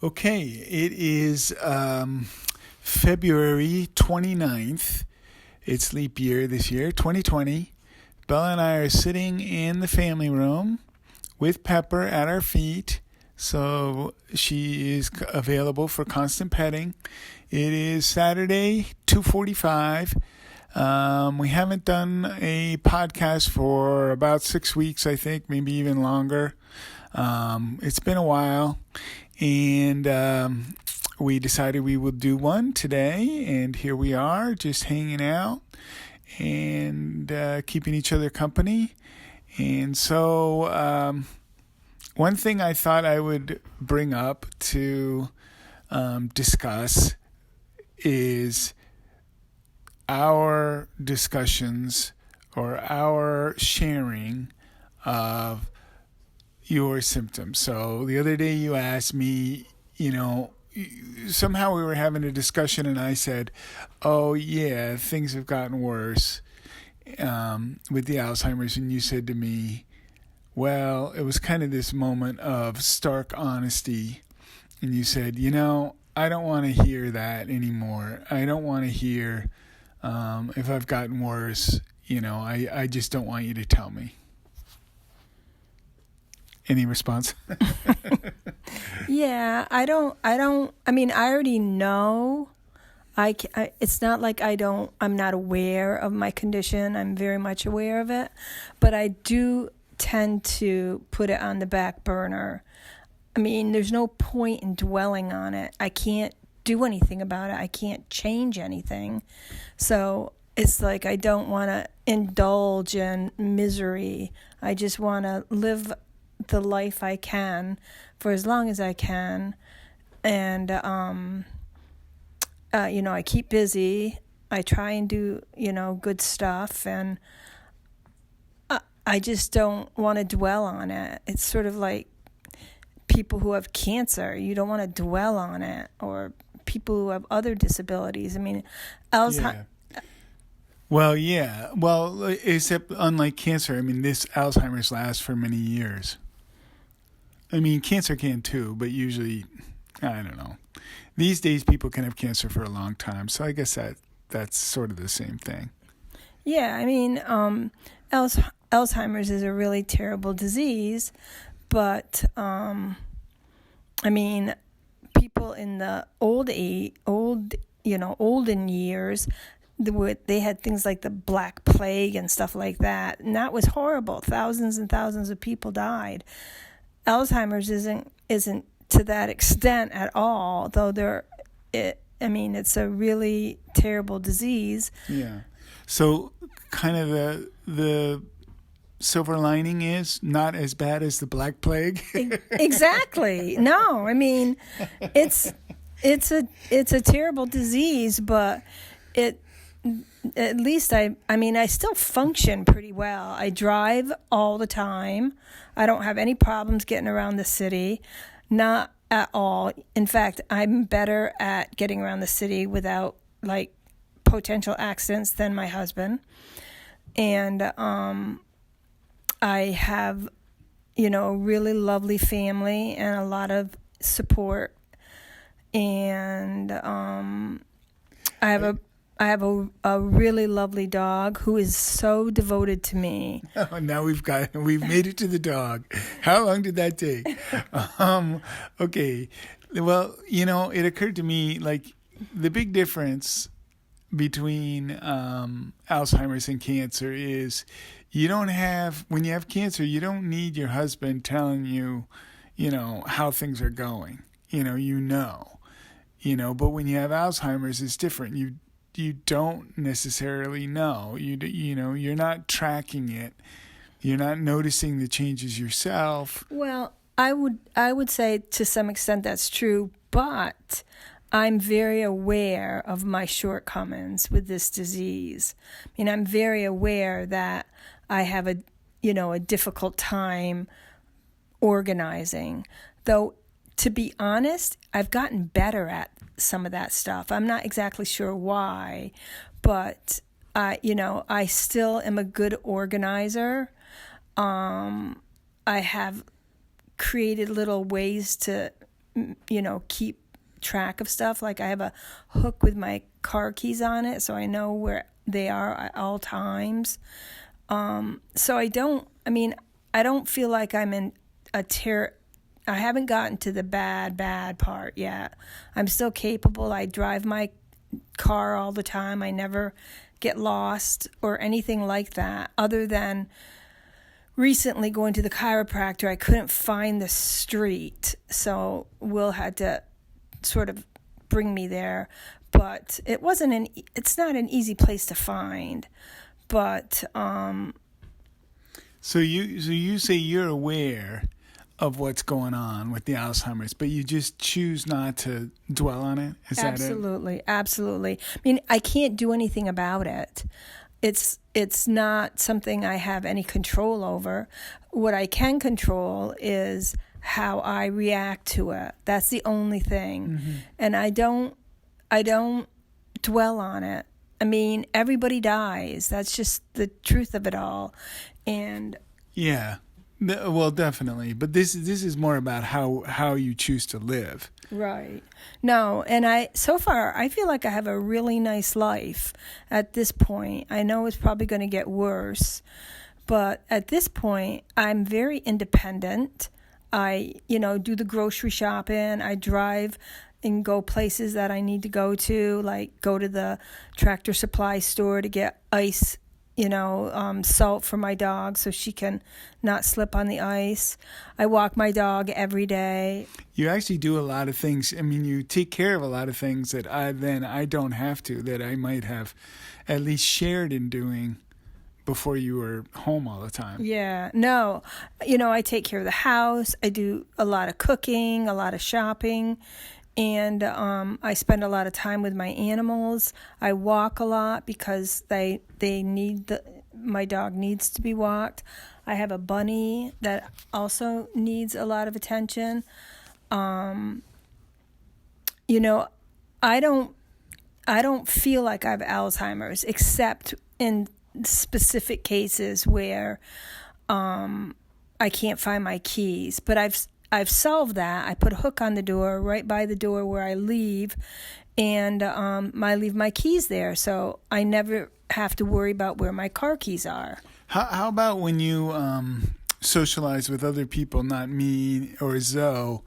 Okay, it is February 29th. It's leap year this year, 2020. Bella and I are sitting in the family room with Pepper at our feet, so she is available for constant petting. It is Saturday, 2:45. We haven't done a podcast for about 6 weeks, I think, maybe even longer. It's been a while, and we decided we would do one today, and here we are, just hanging out and keeping each other company. And so one thing I thought I would bring up to discuss is our discussions or our sharing of your symptoms. So the other day you asked me, somehow we were having a discussion and I said, oh yeah, things have gotten worse with the Alzheimer's. And you said to me, well, it was kind of this moment of stark honesty. And you said, I don't want to hear that anymore. I don't want to hear if I've gotten worse. I just don't want you to tell me. Any response? Yeah, I already know. It's not like I'm not aware of my condition. I'm very much aware of it, but I do tend to put it on the back burner. There's no point in dwelling on it. I can't do anything about it. I can't change anything. So it's like I don't want to indulge in misery. I just want to live the life I can for as long as I can. And, I keep busy. I try and do, good stuff. And I just don't want to dwell on it. It's sort of like people who have cancer. You don't want to dwell on it. Or people who have other disabilities. Alzheimer's. Yeah. Well, yeah. Well, except unlike cancer, this Alzheimer's lasts for many years. Cancer can too, but usually, I don't know. These days, people can have cancer for a long time, so I guess that's sort of the same thing. Yeah, Alzheimer's is a really terrible disease, but people in the olden years, they had things like the Black Plague and stuff like that, and that was horrible. Thousands and thousands of people died. Alzheimer's isn't to that extent at all, though it's a really terrible disease. Yeah. So kind of the silver lining is not as bad as the Black Plague. Exactly. No, it's a terrible disease, but at least I still function pretty well. I drive all the time. I don't have any problems getting around the city. Not at all. In fact, I'm better at getting around the city without potential accidents than my husband. And I have, a really lovely family and a lot of support. And I have a really lovely dog who is so devoted to me. Oh, now we've made it to the dog. How long did that take? Okay. Well, it occurred to me the big difference between Alzheimer's and cancer is when you have cancer, you don't need your husband telling you, how things are going. But when you have Alzheimer's, it's different. You don't necessarily know. You're not tracking it. You're not noticing the changes yourself. Well, I would say to some extent that's true, but I'm very aware of my shortcomings with this disease. I'm very aware that I have a difficult time organizing. Though, to be honest, I've gotten better at some of that stuff. I'm not exactly sure why, but I still am a good organizer. I have created little ways to keep track of stuff. Like I have a hook with my car keys on it, so I know where they are at all times. So I don't feel like I'm in a I haven't gotten to the bad part yet. I'm still capable. I drive my car all the time. I never get lost or anything like that, other than recently going to the chiropractor. I couldn't find the street, so Will had to sort of bring me there. But it's not an easy place to find. But so you say you're aware of what's going on with the Alzheimer's, but you just choose not to dwell on it? Is that it? Absolutely. I mean, I can't do anything about it. It's not something I have any control over. What I can control is how I react to it. That's the only thing. Mm-hmm. And I don't dwell on it. I mean, everybody dies. That's just the truth of it all. And yeah. Well, definitely. But this is more about how you choose to live. Right. No, and so far I feel like I have a really nice life at this point. I know it's probably going to get worse, but at this point I'm very independent. I, do the grocery shopping. I drive and go places that I need to go to, like go to the Tractor Supply store to get ice, salt for my dog so she can not slip on the ice. I walk my dog every day. You actually do a lot of things. I mean, you take care of a lot of things that I don't have to, that I might have at least shared in doing before you were home all the time. Yeah. No. I take care of the house. I do a lot of cooking, a lot of shopping. And I spend a lot of time with my animals. I walk a lot because they need my dog needs to be walked. I have a bunny that also needs a lot of attention. I don't feel like I have Alzheimer's, except in specific cases where I can't find my keys. But I've solved that. I put a hook on the door right by the door where I leave, and I leave my keys there, so I never have to worry about where my car keys are. How about when you socialize with other people, not me or Zoe,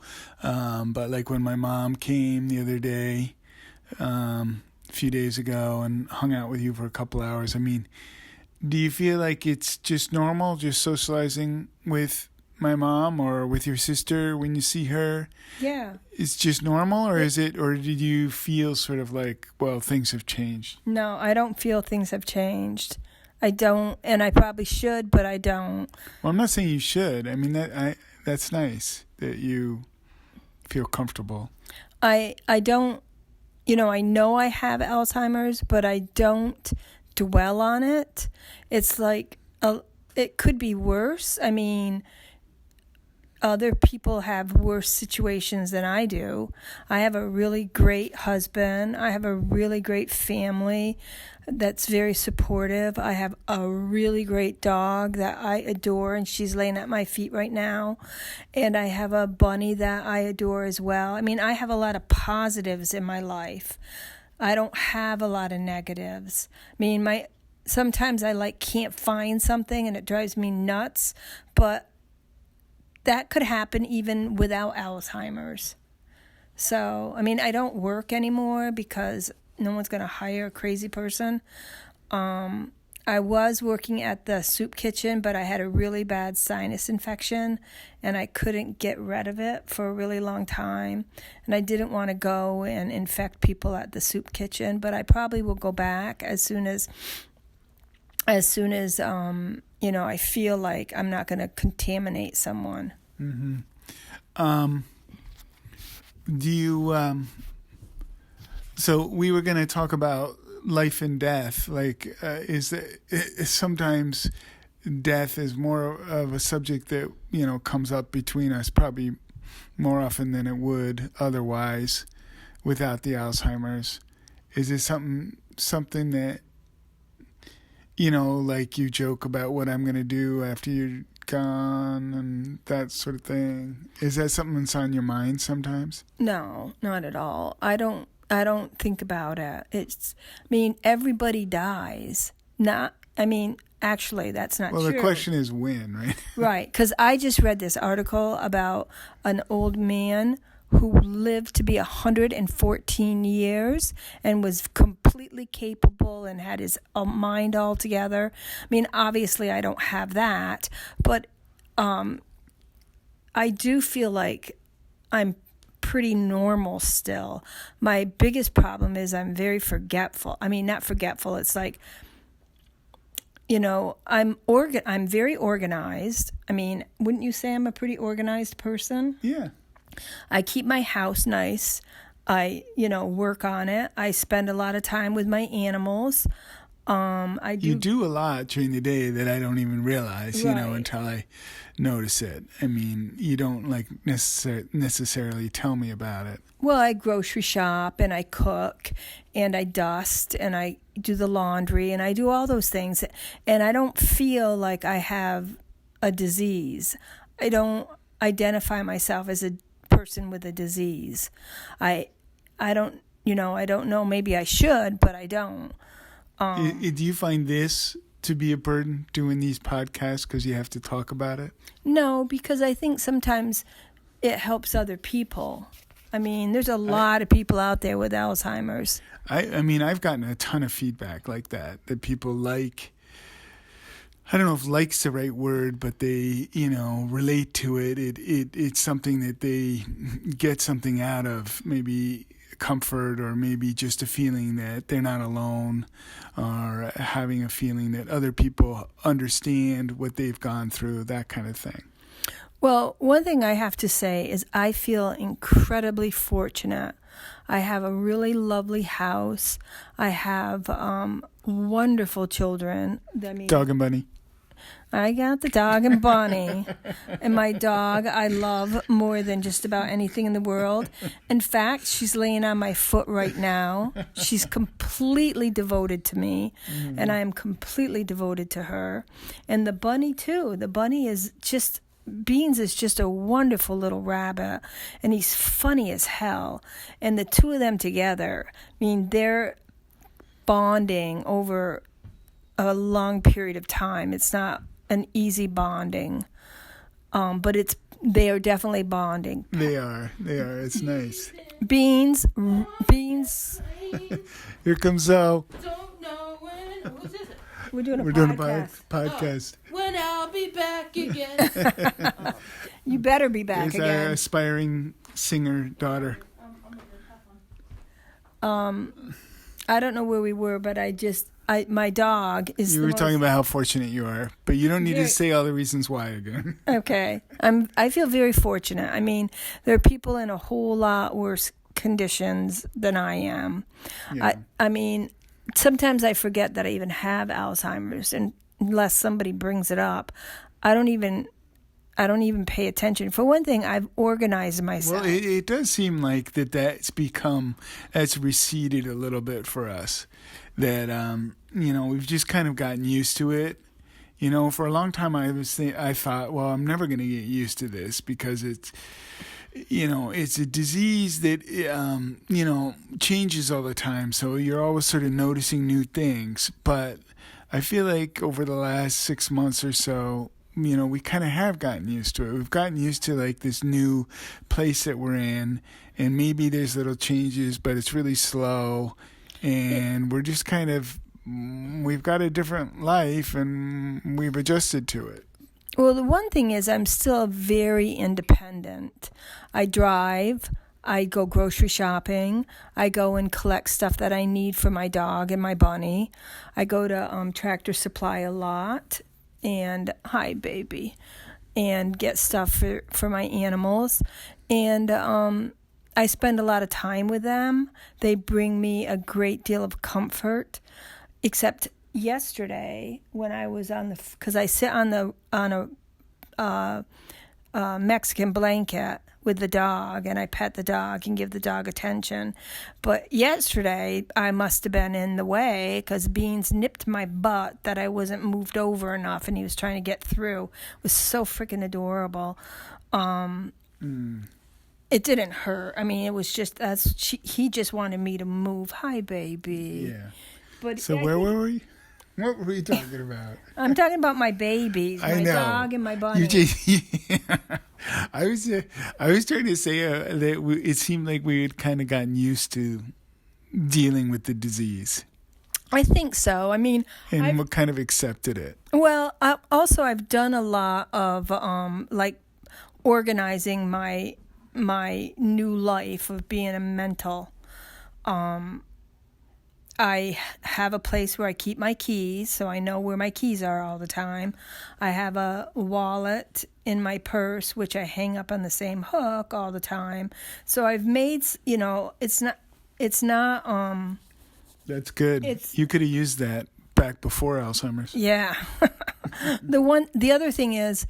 but like when my mom came the other day, a few days ago, and hung out with you for a couple hours? I mean, do you feel like it's just normal, just socializing with my mom or with your sister when you see her? Yeah. It's just normal, or is it, or did you feel sort of like, well, things have changed? No, I don't feel things have changed. I don't, and I probably should, but I don't. Well, I'm not saying you should. I mean, that's nice that you feel comfortable. I don't, I know I have Alzheimer's, but I don't dwell on it. It's like, it could be worse. I mean, other people have worse situations than I do. I have a really great husband. I have a really great family that's very supportive. I have a really great dog that I adore, and she's laying at my feet right now. And I have a bunny that I adore as well. I mean, I have a lot of positives in my life. I don't have a lot of negatives. I mean, sometimes I can't find something and it drives me nuts, but that could happen even without Alzheimer's. So, I mean, I don't work anymore because no one's going to hire a crazy person. I was working at the soup kitchen, but I had a really bad sinus infection, and I couldn't get rid of it for a really long time. And I didn't want to go and infect people at the soup kitchen, but I probably will go back as soon as I feel like I'm not going to contaminate someone. Mm-hmm. Do you, so we were going to talk about life and death. Like, sometimes death is more of a subject that, comes up between us probably more often than it would otherwise without the Alzheimer's. Is it something that, like you joke about what I'm going to do after you're gone and that sort of thing? Is that something that's on your mind sometimes? No, not at all. I don't think about it. Everybody dies. Actually, that's not true. Well, the question is when, right? Right, because I just read this article about an old man who lived to be 114 years and was completely capable and had his mind all together. Obviously, I don't have that, but I do feel like I'm pretty normal still. My biggest problem is I'm very forgetful. Not forgetful. It's like, I'm very organized. Wouldn't you say I'm a pretty organized person? Yeah. I keep my house nice. I, work on it. I spend a lot of time with my animals. You do a lot during the day that I don't even realize, Right. Until I notice it. You don't necessarily tell me about it. Well, I grocery shop and I cook and I dust and I do the laundry and I do all those things. And I don't feel like I have a disease. I don't identify myself as a person with a disease. I don't know, maybe I should, but I don't. Do you find this to be a burden, doing these podcasts, because you have to talk about it? No, because I think sometimes it helps other people. There's a lot of people out there with Alzheimer's. I've gotten a ton of feedback like that people like. I don't know if like's the right word, but they, relate to it. It's something that they get something out of, maybe comfort or maybe just a feeling that they're not alone, or having a feeling that other people understand what they've gone through, that kind of thing. Well, one thing I have to say is I feel incredibly fortunate. I have a really lovely house. I have wonderful children. Dog and bunny. I got the dog and bunny. And my dog I love more than just about anything in the world. In fact, she's laying on my foot right now. She's completely devoted to me, and I am completely devoted to her. And the bunny, too. The bunny Beans is just a wonderful little rabbit, and he's funny as hell. And the two of them together, they're bonding over a long period of time. It's not an easy bonding, but they are definitely bonding. They are. It's nice. Beans. Here comes Zoe. Don't know when. Who's this? We're doing a podcast. When I'll be back again. You better be back There's again. our aspiring singer daughter. I don't know where we were, but my dog is. You were talking about how fortunate you are, but you don't need to say all the reasons why again. Okay. I feel very fortunate. There are people in a whole lot worse conditions than I am. Yeah. Sometimes I forget that I even have Alzheimer's, and unless somebody brings it up, I don't even pay attention. For one thing, I've organized myself. Well, it does seem like that's receded a little bit for us. That we've just kind of gotten used to it. For a long time I thought, well, I'm never going to get used to this because it's a disease that changes all the time. So you're always sort of noticing new things. But I feel like over the last 6 months or so, we kind of have gotten used to it. We've gotten used to like this new place that we're in, and maybe there's little changes, but it's really slow. And we're just we've got a different life and we've adjusted to it. Well, the one thing is I'm still very independent. I drive. I go grocery shopping. I go and collect stuff that I need for my dog and my bunny. I go to Tractor Supply a lot. And hi, baby. And get stuff for my animals. And I spend a lot of time with them. They bring me a great deal of comfort. Except yesterday when I was because I sit on a Mexican blanket with the dog, and I pet the dog and give the dog attention. But yesterday, I must have been in the way because Beans nipped my butt that I wasn't moved over enough, and he was trying to get through. It was so freaking adorable. It didn't hurt. I mean, it was just he just wanted me to move. Hi, baby. Yeah. But So where were we? What were you talking about? I'm talking about my babies, I my know. dog and my bunny. I was trying to say that it seemed like we had kind of gotten used to dealing with the disease. I think so. I mean, and we kind of accepted it. Well, I've done a lot of like organizing my new life of being a mental. I have a place where I keep my keys, so I know where my keys are all the time. I have a wallet in my purse, which I hang up on the same hook all the time. So I've made, it's not. That's good. You could have used that back before Alzheimer's. Yeah. The other thing is,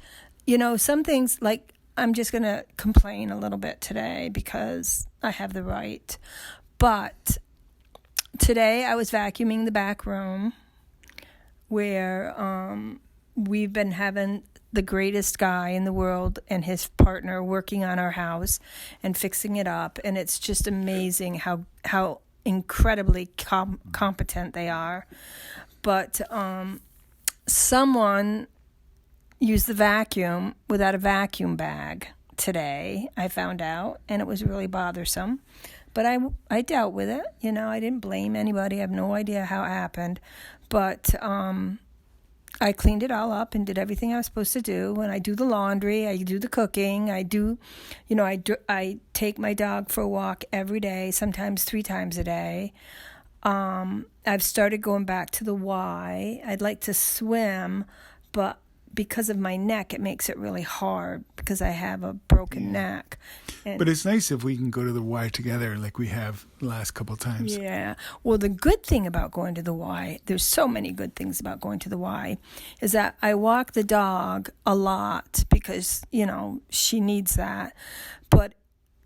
some things like I'm just going to complain a little bit today because I have the right, but. Today I was vacuuming the back room where we've been having the greatest guy in the world and his partner working on our house and fixing it up. And it's just amazing how incredibly competent they are. But someone used the vacuum without a vacuum bag today, I found out, and it was really bothersome. But I dealt with it. I didn't blame anybody. I have no idea how it happened. But I cleaned it all up and did everything I was supposed to do. And I do the laundry. I do the cooking. I do, I take my dog for a walk every day, sometimes 3 times a day. I've started going back to the Y. I'd like to swim, but because of my neck, it makes it really hard because I have a broken neck. But it's nice if we can go to the Y together like we have the last couple of times. Yeah. Well, the good thing about going to the Y, there's so many good things about going to the Y, is that I walk the dog a lot because, she needs that. But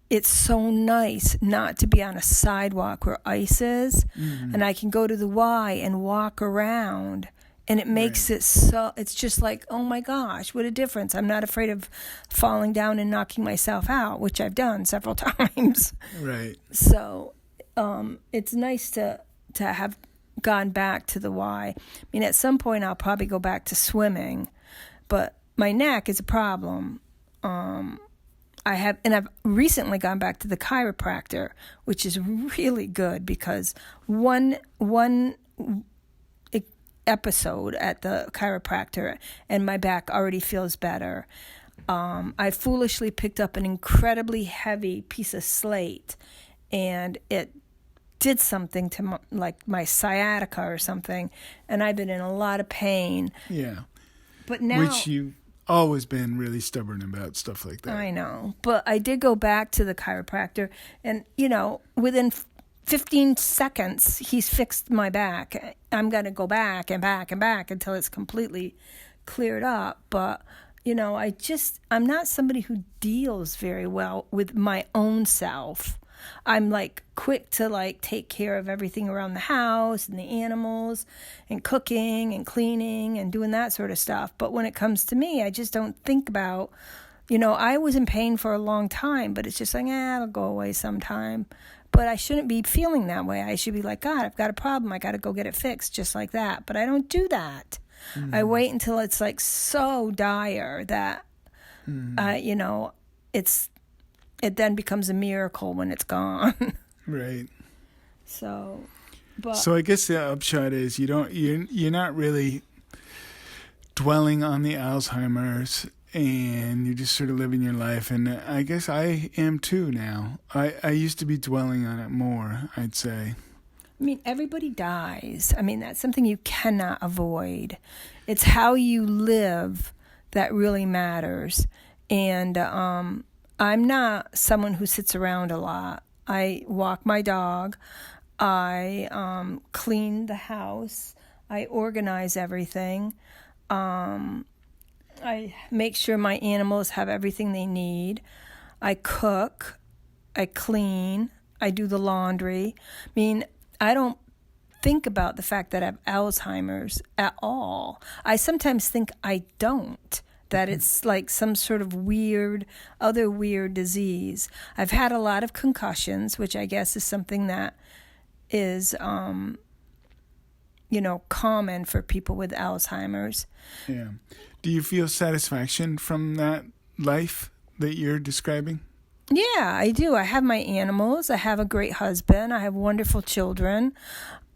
it's so nice not to be on a sidewalk where ice is. Mm-hmm. And I can go to the Y and walk around. And it makes it so, it's just like, oh my gosh, what a difference. I'm not afraid of falling down and knocking myself out, which I've done several times. Right. So it's nice to have gone back to the Y. I mean, at some point I'll probably go back to swimming, but my neck is a problem. I've recently gone back to the chiropractor, which is really good because one episode at the chiropractor and my back already feels better. I foolishly picked up an incredibly heavy piece of slate and it did something to my sciatica or something, and I've been in a lot of pain. Yeah. But now, which you've always been really stubborn about stuff like that. I know. But I did go back to the chiropractor and within 15 seconds, he's fixed my back. I'm going to go back and back and back until it's completely cleared up. But, I'm not somebody who deals very well with my own self. I'm quick to take care of everything around the house and the animals and cooking and cleaning and doing that sort of stuff. But when it comes to me, I just don't think about, I was in pain for a long time, but it's just it'll go away sometime. But I shouldn't be feeling that way. I should be like, God, I've got a problem. I got to go get it fixed just like that. But I don't do that. Mm-hmm. I wait until it's so dire that, it then becomes a miracle when it's gone. Right. So I guess the upshot is you're not really dwelling on the Alzheimer's. And you're just sort of living your life. And I guess I am too now. I used to be dwelling on it more, I'd say. I mean, everybody dies. I mean, that's something you cannot avoid. It's how you live that really matters. And I'm not someone who sits around a lot. I walk my dog. I clean the house. I organize everything. I make sure my animals have everything they need. I cook, I clean, I do the laundry. I mean, I don't think about the fact that I have Alzheimer's at all. I sometimes think I don't, that it's like some sort of other weird disease. I've had a lot of concussions, which I guess is something that is, common for people with Alzheimer's. Yeah. Do you feel satisfaction from that life that you're describing? Yeah, I do. I have my animals. I have a great husband. I have wonderful children.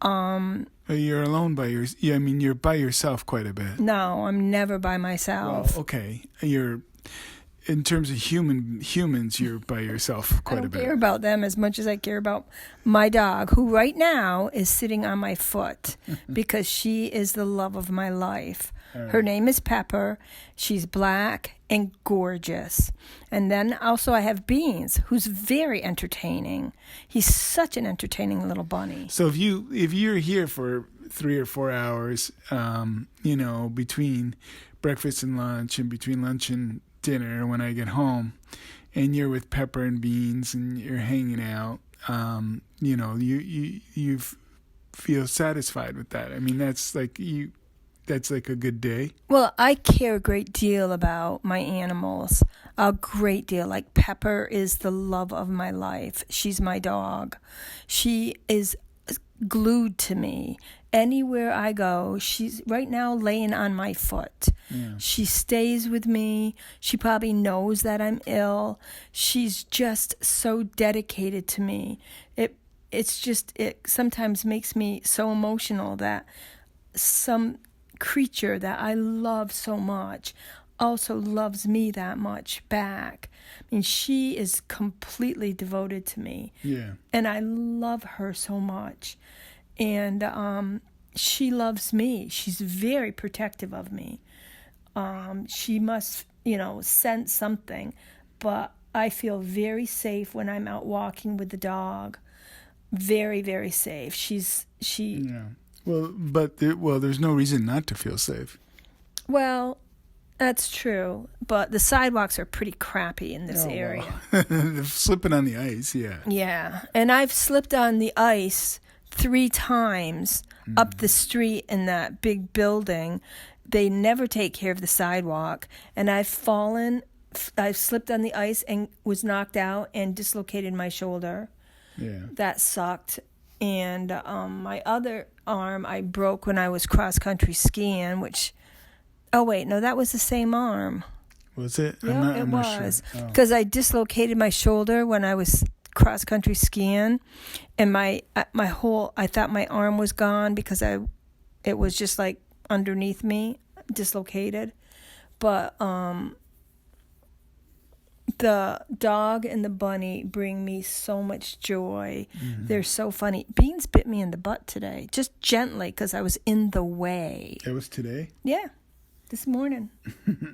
You're alone you're by yourself quite a bit. No, I'm never by myself. Well, okay. In terms of humans, you're by yourself quite a bit. I don't care about them as much as I care about my dog, who right now is sitting on my foot because she is the love of my life. Right. Her name is Pepper. She's black and gorgeous. And then also I have Beans, who's very entertaining. He's such an entertaining little bunny. So if you're here for 3 or 4 hours, between breakfast and lunch and between lunch and dinner when I get home, and you're with Pepper and Beans and you're hanging out, you feel satisfied with that. I mean, that's like a good day. Well, I care a great deal about my animals, a great deal. Like Pepper is the love of my life. She's my dog. She is glued to me. Anywhere I go, she's right now laying on my foot. Yeah. She stays with me. She probably knows that I'm ill. She's just so dedicated to me. It sometimes makes me so emotional that some creature that I love so much also loves me that much back. I mean, she is completely devoted to me. Yeah. And I love her so much. And she loves me. She's very protective of me. She must, sense something. But I feel very safe when I'm out walking with the dog. Very, very safe. Yeah. Well, there's no reason not to feel safe. Well, that's true. But the sidewalks are pretty crappy in this area. Well. Slipping on the ice, yeah. Yeah. And I've slipped on the ice 3 times up the street in that big building. They never take care of the sidewalk. And I've slipped on the ice and was knocked out and dislocated my shoulder. Yeah. That sucked. And my other arm I broke when I was cross-country skiing, that was the same arm. Was it? Yeah, it was. Because I dislocated my shoulder when I was cross-country skiing, and I thought my arm was gone because it was just like underneath me, dislocated. But the dog and the bunny bring me so much joy. Mm-hmm. They're so funny. Beans bit me in the butt today, just gently because I was in the way. It was today? Yeah, this morning.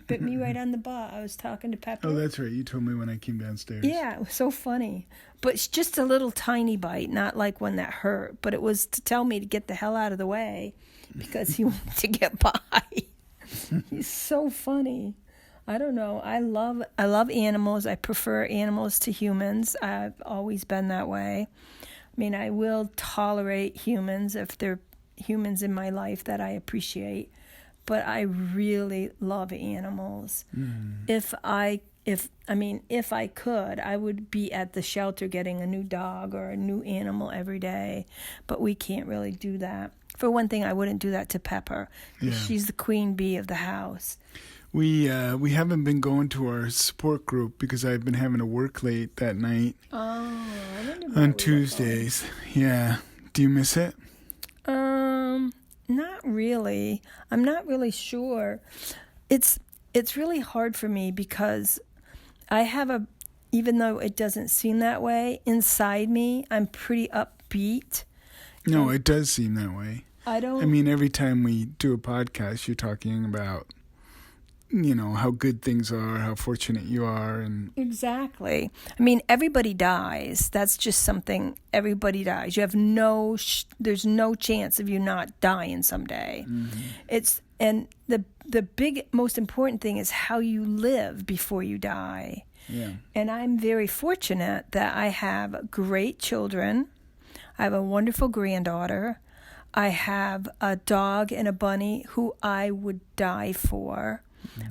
Bit me right on the butt. I was talking to Pepper. Oh, that's right. You told me when I came downstairs. Yeah, it was so funny. But it's just a little tiny bite, not like one that hurt. But it was to tell me to get the hell out of the way because he wanted to get by. He's so funny. I don't know. I love animals. I prefer animals to humans. I've always been that way. I mean, I will tolerate humans if they're humans in my life that I appreciate. But I really love animals. Mm. If I could, I would be at the shelter getting a new dog or a new animal every day. But we can't really do that. For one thing, I wouldn't do that to Pepper. Yeah. She's the queen bee of the house. We haven't been going to our support group because I've been having to work late that night. Oh, I wonder on Tuesdays. Yeah. Do you miss it? Not really. I'm not really sure. It's really hard for me because I have even though it doesn't seem that way, inside me, I'm pretty upbeat. No, it does seem that way. I mean, every time we do a podcast, you're talking about how good things are, how fortunate you are. And exactly. I mean, everybody dies. That's just something, everybody dies. You have there's no chance of you not dying someday. Mm-hmm. And the big, most important thing is how you live before you die. Yeah. And I'm very fortunate that I have great children. I have a wonderful granddaughter. I have a dog and a bunny who I would die for.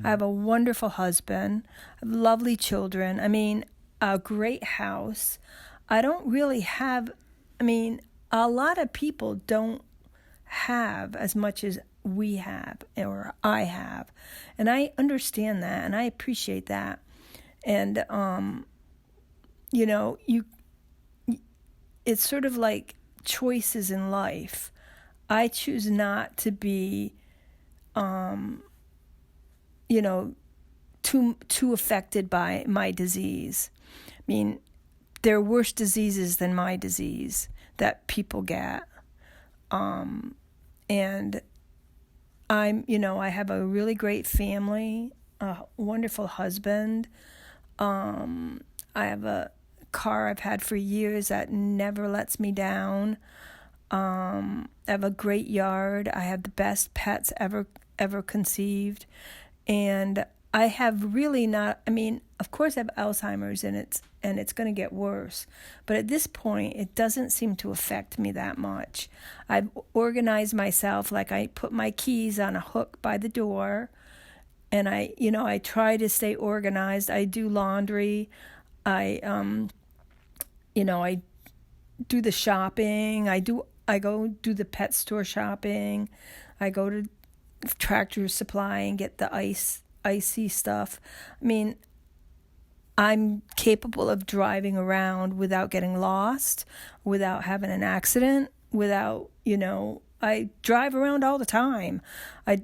I have a wonderful husband, lovely children. I mean, a great house. I don't really have, a lot of people don't have as much as we have or I have. And I understand that and I appreciate that. And, it's sort of like choices in life. I choose not to be, too affected by my disease. I mean, there are worse diseases than my disease that people get. And I have a really great family, a wonderful husband. I have a car I've had for years that never lets me down. I have a great yard. I have the best pets ever conceived. And I have really not, of course I have Alzheimer's and it's going to get worse. But at this point, it doesn't seem to affect me that much. I've organized myself, like I put my keys on a hook by the door and I try to stay organized. I do laundry. I do the shopping. I go do the pet store shopping. I go to Tractor Supply and get the icy stuff. I'm capable of driving around without getting lost, without having an accident, without, I drive around all the time. I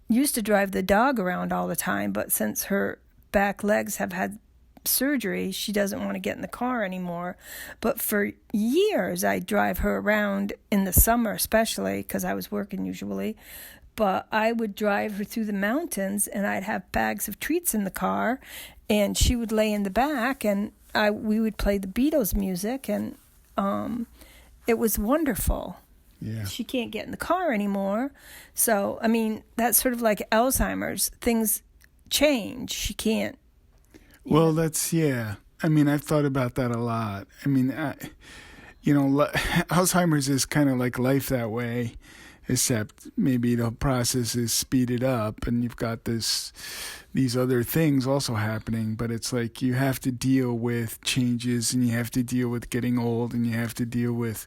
used to drive the dog around all the time, but since her back legs have had surgery, she doesn't want to get in the car anymore. But for years, I drive her around in the summer, especially because I was working usually. But I would drive her through the mountains and I'd have bags of treats in the car and she would lay in the back and we would play the Beatles music and it was wonderful. Yeah. She can't get in the car anymore. So, that's sort of like Alzheimer's. Things change. She can't. Well, that's, yeah. I've thought about that a lot. Alzheimer's is kind of like life that way, except maybe the process is speeded up and you've got these other things also happening, but it's like you have to deal with changes and you have to deal with getting old and you have to deal with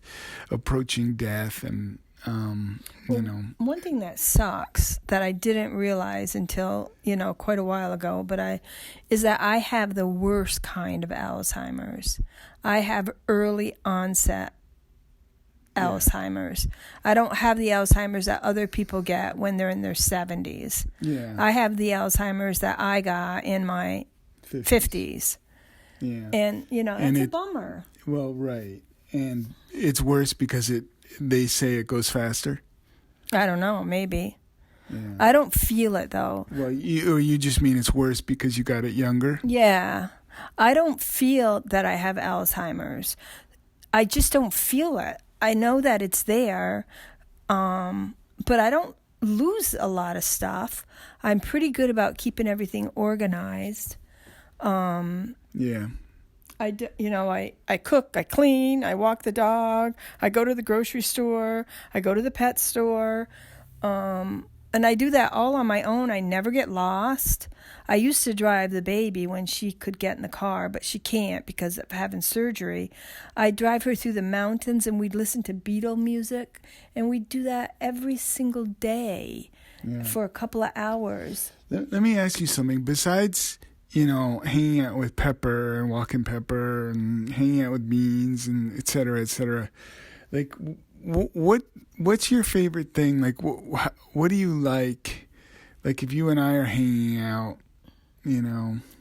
approaching death and One thing that sucks that I didn't realize until, quite a while ago, is that I have the worst kind of Alzheimer's. I have early onset Alzheimer's. I don't have the Alzheimer's that other people get when they're in their 70s. Yeah. I have the Alzheimer's that I got in my 50s. Yeah. And, that's a bummer. Well, right. And it's worse because they say it goes faster. I don't know, maybe. Yeah. I don't feel it, though. Well, you just mean it's worse because you got it younger? Yeah. I don't feel that I have Alzheimer's. I just don't feel it. I know that it's there, but I don't lose a lot of stuff. I'm pretty good about keeping everything organized. Yeah. I cook, I clean, I walk the dog, I go to the grocery store, I go to the pet store, and I do that all on my own. I never get lost. I used to drive the baby when she could get in the car, but she can't because of having surgery. I'd drive her through the mountains and we'd listen to Beatle music, and we'd do that every single day for a couple of hours. Let me ask you something. Besides, hanging out with Pepper and walking Pepper and hanging out with Beans and et cetera, like, what's your favorite thing? Like, what do you like? Like, if you and I are hanging out,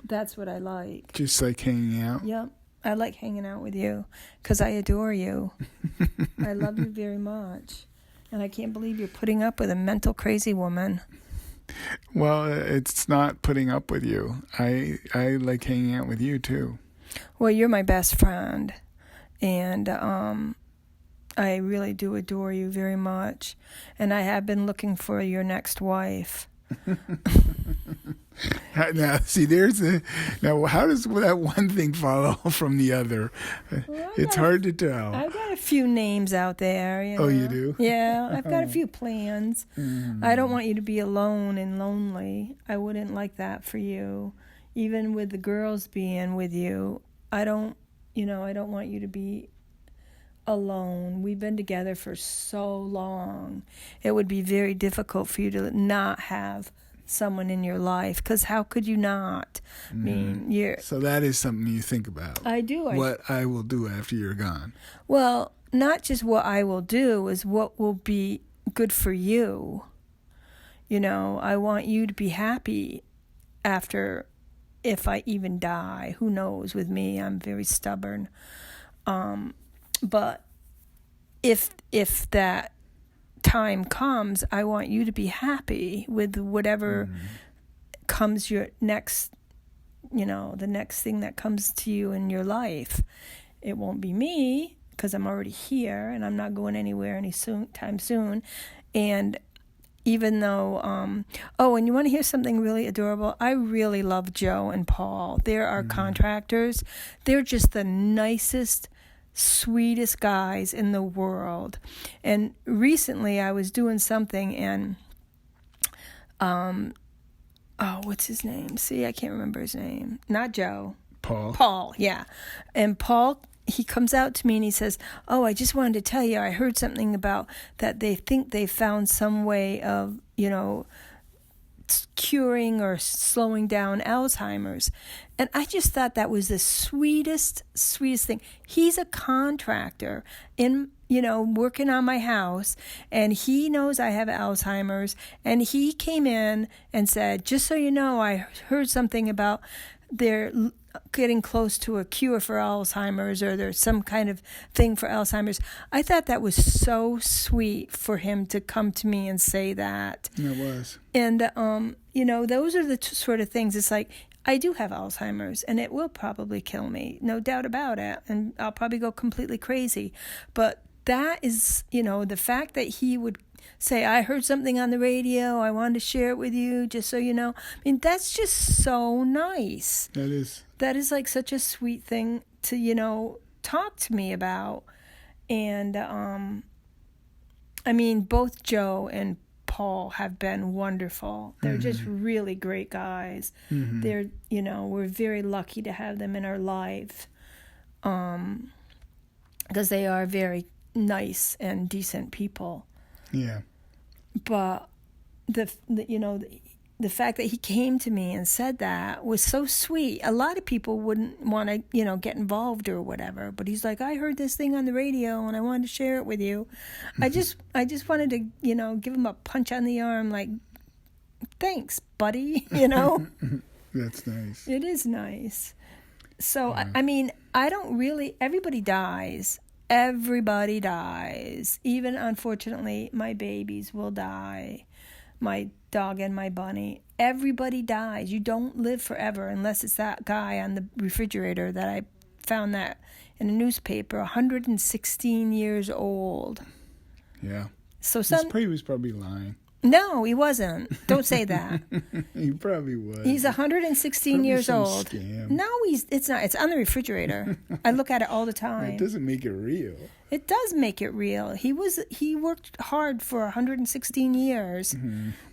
That's what I like. Just like hanging out? Yep. I like hanging out with you because I adore you. I love you very much. And I can't believe you're putting up with a mental crazy woman. Well, it's not putting up with you. I like hanging out with you, too. Well, you're my best friend. And I really do adore you very much. And I have been looking for your next wife. Now, see, now how does that one thing follow from the other? Well, It's hard to tell. I've got a few names out there. Oh, you do? Yeah, I've got a few plans. I don't want you to be alone and lonely. I wouldn't like that for you. Even with the girls being with you, I don't want you to be alone. We've been together for so long. It would be very difficult for you to not have someone in your life, because how could you not? I mean, So that is something you think about. I do. What I will do after you're gone. Well, not just what I will do, is what will be good for you. I want you to be happy after, if I even die. Who knows? With me, I'm very stubborn. But if that time comes, I want you to be happy with whatever comes your next, the next thing that comes to you in your life. It won't be me, because I'm already here and I'm not going anywhere anytime soon. And even though, and you want to hear something really adorable? I really love Joe and Paul. They're our contractors. They're just the nicest, sweetest guys in the world. And recently I was doing something, and what's his name? See, I can't remember his name. Not Joe. Paul, yeah. And Paul, he comes out to me and he says, I just wanted to tell you, I heard something about that they think they found some way of, curing or slowing down Alzheimer's. And I just thought that was the sweetest thing. He's a contractor working on my house, and he knows I have Alzheimer's, and he came in and said, just so you know, I heard something about they're getting close to a cure for Alzheimer's, or there's some kind of thing for Alzheimer's. I thought that was so sweet for him to come to me and say that. It was. And, those are the sort of things. It's like, I do have Alzheimer's, and it will probably kill me, no doubt about it, and I'll probably go completely crazy. But that is, the fact that he would say, I heard something on the radio, I wanted to share it with you, just so you know. I mean, that's just so nice. That is. That is like such a sweet thing to, talk to me about. And, both Joe and Paul have been wonderful. They're just really great guys. They're, we're very lucky to have them in our life, because they are very nice and decent people. Yeah. But the fact that he came to me and said that was so sweet. A lot of people wouldn't want to, get involved or whatever. But he's like, I heard this thing on the radio and I wanted to share it with you. I just wanted to, give him a punch on the arm, like, thanks, buddy, That's nice. It is nice. So, I don't really, everybody dies. Everybody dies. Even, unfortunately, my babies will die. My dog and my bunny. Everybody dies. You don't live forever unless it's that guy on the refrigerator that I found that in a newspaper, 116 years old. Yeah. So he was probably lying. No, he wasn't. Don't say that. He probably was. He's 116 probably years some old. Scam. No, it's not. It's on the refrigerator. I look at it all the time. It doesn't make it real. It does make it real. He worked hard for 116 years.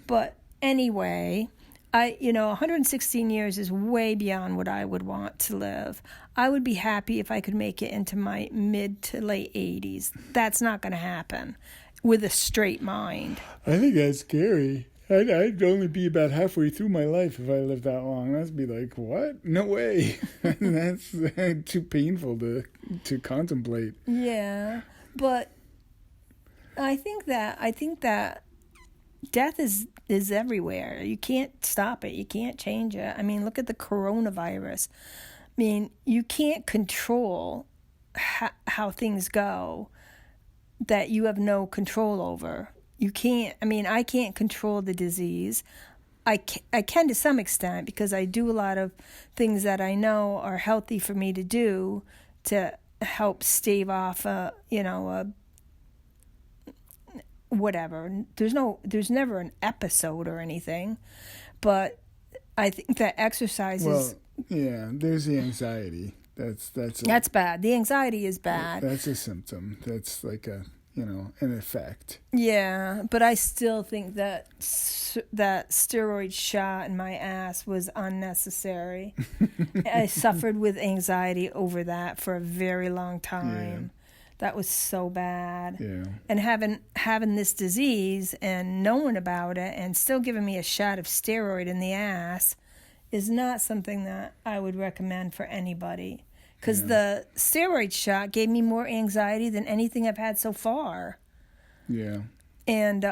But anyway, 116 years is way beyond what I would want to live. I would be happy if I could make it into my mid to late 80s. That's not going to happen with a straight mind. I think that's scary. I'd only be about halfway through my life if I lived that long. That'd be like, what? No way. That's too painful to contemplate. Yeah, but I think that death is everywhere. You can't stop it. You can't change it. Look at the coronavirus. You can't control how things go that you have no control over. You can't, I can't control the disease. I can to some extent, because I do a lot of things that I know are healthy for me to do to help stave off whatever. There's never an episode or anything, but I think that exercise is... yeah, there's the anxiety. That's bad. The anxiety is bad. That's a symptom. That's like an effect. Yeah, but I still think that that steroid shot in my ass was unnecessary. I suffered with anxiety over that for a very long time. Yeah. That was so bad. Yeah. And having this disease and knowing about it and still giving me a shot of steroid in the ass is not something that I would recommend for anybody. Because the steroid shot gave me more anxiety than anything I've had so far. Yeah. And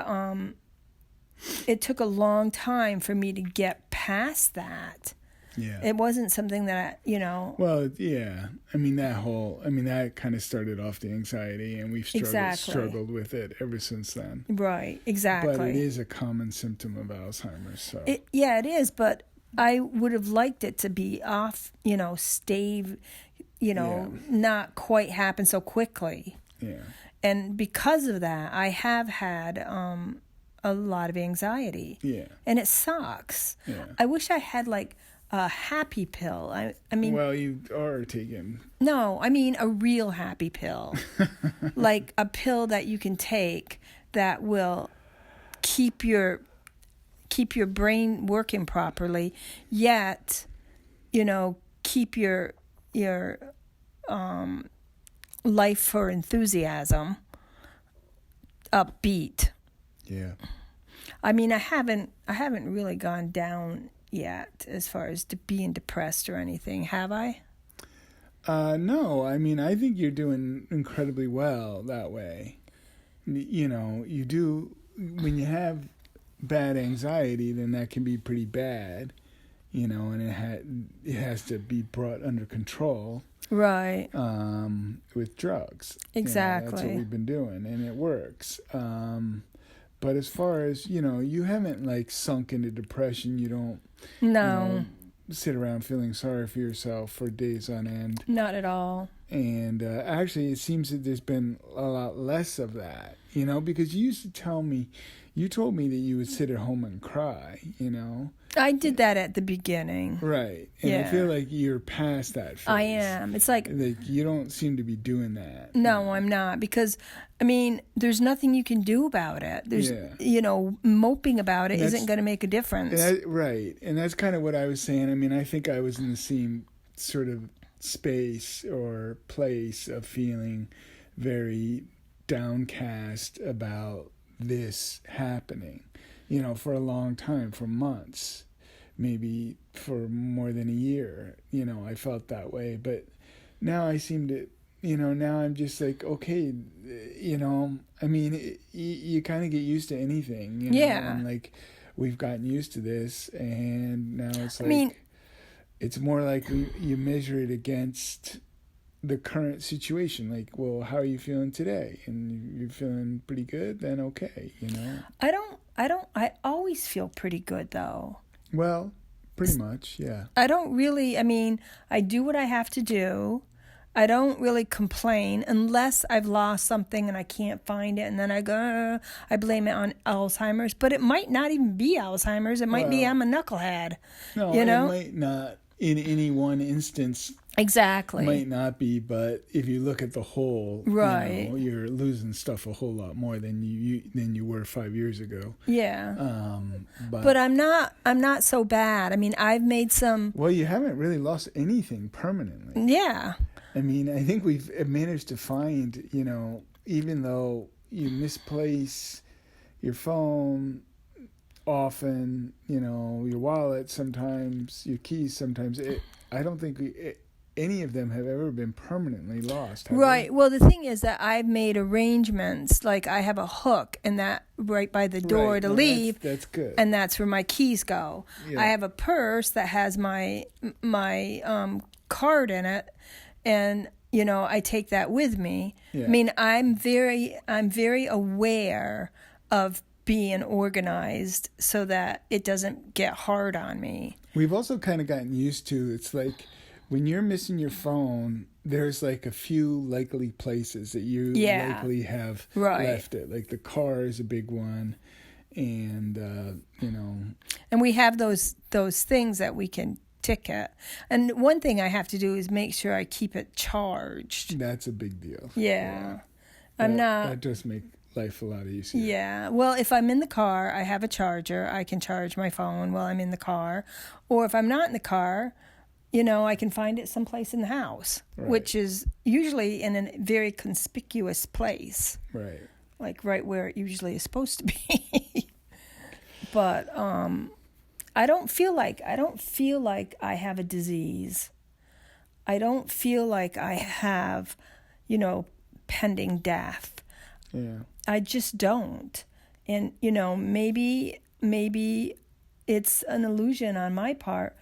it took a long time for me to get past that. Yeah. It wasn't something that, Well, yeah. That kind of started off the anxiety, and we've struggled with it ever since then. Right, exactly. But it is a common symptom of Alzheimer's. So. It is, but I would have liked it to be off, stave, not quite happen so quickly. Yeah. And because of that, I have had a lot of anxiety. Yeah. And it sucks. Yeah. I wish I had like a happy pill. I mean... Well, you are taking... No, I mean a real happy pill. Like a pill that you can take that will keep your brain working properly, yet, keep your life for enthusiasm upbeat. Yeah. I mean, I haven't really gone down yet as far as being depressed or anything, have I? No, I think you're doing incredibly well that way. You do, when you have bad anxiety, then that can be pretty bad, and it has to be brought under control. Right. With drugs. Exactly. That's what we've been doing, and it works. But as far as, you haven't like sunk into depression. You don't sit around feeling sorry for yourself for days on end. Not at all. And actually, it seems that there's been a lot less of that, because you used to tell me, you told me that you would sit at home and cry, I did that at the beginning. Right. And I feel like you're past that phase. I am. It's like you don't seem to be doing that. No, I'm not. Because, there's nothing you can do about it. There's, moping about it isn't going to make a difference. Right. And that's kind of what I was saying. I think I was in the same sort of space or place of feeling very downcast about this happening, for a long time, for months, maybe for more than a year, I felt that way. But now I seem to, now I'm just like, okay, you kind of get used to anything, Yeah. And like, we've gotten used to this, and now it's like, it's more like you measure it against the current situation. Like, well, how are you feeling today? And you're feeling pretty good, then okay, I always feel pretty good though. Well, pretty much, yeah. I don't really, I do what I have to do. I don't really complain unless I've lost something and I can't find it, and then I blame it on Alzheimer's, but it might not even be Alzheimer's. It might be I'm a knucklehead. No, it might not. In any one instance, exactly, might not be. But if you look at the whole, right, you're losing stuff a whole lot more than you were 5 years ago. Yeah. But I'm not so bad. I've made some. Well, you haven't really lost anything permanently. Yeah. I think we've managed to find, even though you misplace your phone often, your wallet sometimes, your keys sometimes, I don't think any of them have ever been permanently lost. Right. Well, the thing is that I've made arrangements, like I have a hook and that right by the door to leave. That's good. And that's where my keys go. Yeah. I have a purse that has my card in it, and I take that with me. Yeah. I'm very aware of being organized so that it doesn't get hard on me. We've also kind of gotten used to, it's like when you're missing your phone, there's like a few likely places that you likely have left it. Like the car is a big one, And, And we have those things that we can ticket. And one thing I have to do is make sure I keep it charged. That's a big deal. Yeah. That does make life a lot easier. Yeah. Well, if I'm in the car, I have a charger. I can charge my phone while I'm in the car. Or if I'm not in the car, I can find it someplace in the house, which is usually in a very conspicuous place. Right. Like right where it usually is supposed to be. But I don't feel like I have a disease. I don't feel like I have, pending death. Yeah. I just don't. And maybe it's an illusion on my part,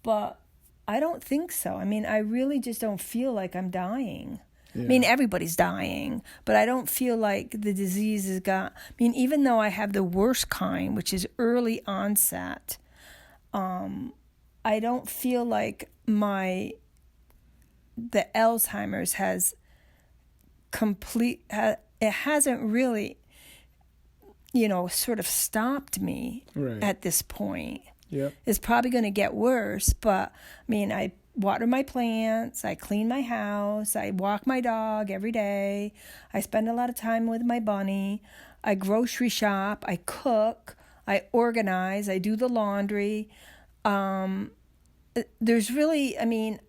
but I don't think so. I mean, I really just don't feel like I'm dying. Yeah. I mean, everybody's dying, but I don't feel like the disease has got... I mean, even though I have the worst kind, which is early onset, I don't feel like the Alzheimer's has it hasn't really, sort of stopped me at this point. Yep. It's probably going to get worse, but I mean, I water my plants, I clean my house, I walk my dog every day, I spend a lot of time with my bunny, I grocery shop, I cook, I organize, I do the laundry. There's really,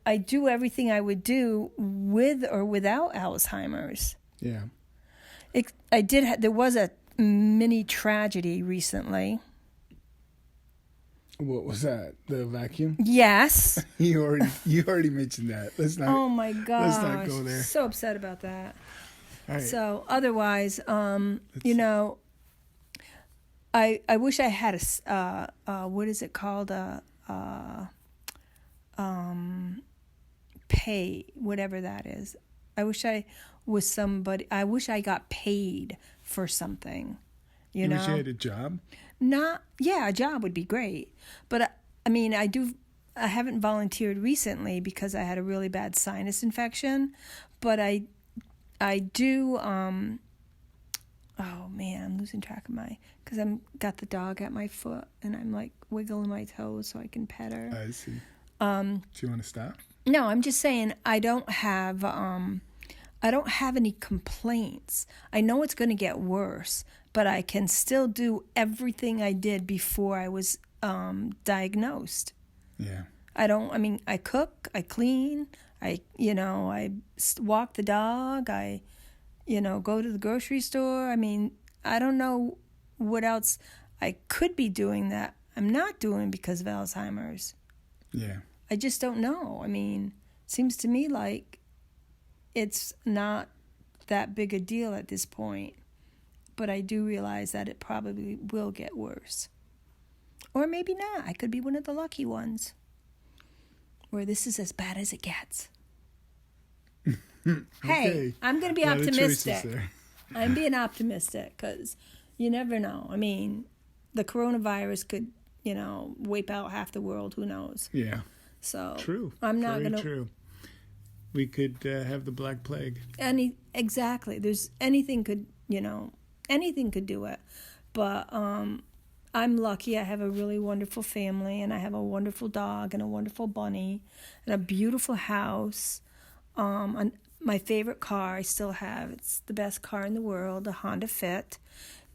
I do everything I would do with or without Alzheimer's. Yeah. There was a mini tragedy recently. What was that? The vacuum? Yes. You already mentioned that. Let's not. Oh my gosh. Let's not go there. So upset about that. All right. So otherwise, I wish I had what is it called? Pay, whatever that is. I wish I was somebody. I wish I got paid for something. You know? Wish you had a job? A job would be great. But I haven't volunteered recently because I had a really bad sinus infection. But I do, oh man, I'm losing track of because I'm got the dog at my foot and I'm like wiggling my toes so I can pet her. I see. Do you want to stop? No, I'm just saying I don't have any complaints. I know it's going to get worse, but I can still do everything I did before I was diagnosed. Yeah. I cook, I clean, I walk the dog, I go to the grocery store. I don't know what else I could be doing that I'm not doing because of Alzheimer's. Yeah. I just don't know. Seems to me like it's not that big a deal at this point. But I do realize that it probably will get worse. Or maybe not. I could be one of the lucky ones where this is as bad as it gets. Okay. Hey, I'm going to be optimistic. I'm being optimistic because you never know. The coronavirus could, wipe out half the world. Who knows? Yeah. So true. I'm not going to. True. We could have the Black Plague. Exactly. Anything could do it. But I'm lucky. I have a really wonderful family, and I have a wonderful dog and a wonderful bunny and a beautiful house. My favorite car I still have. It's the best car in the world, a Honda Fit.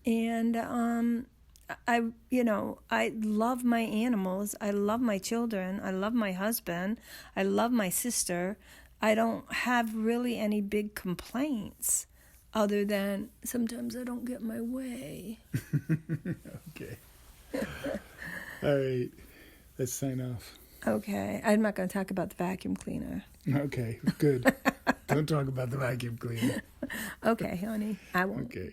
And I love my animals. I love my children. I love my husband. I love my sister. I don't have really any big complaints other than sometimes I don't get my way. Okay. All right. Let's sign off. Okay. I'm not going to talk about the vacuum cleaner. Okay. Good. Don't talk about the vacuum cleaner. Okay, honey. I won't. Okay.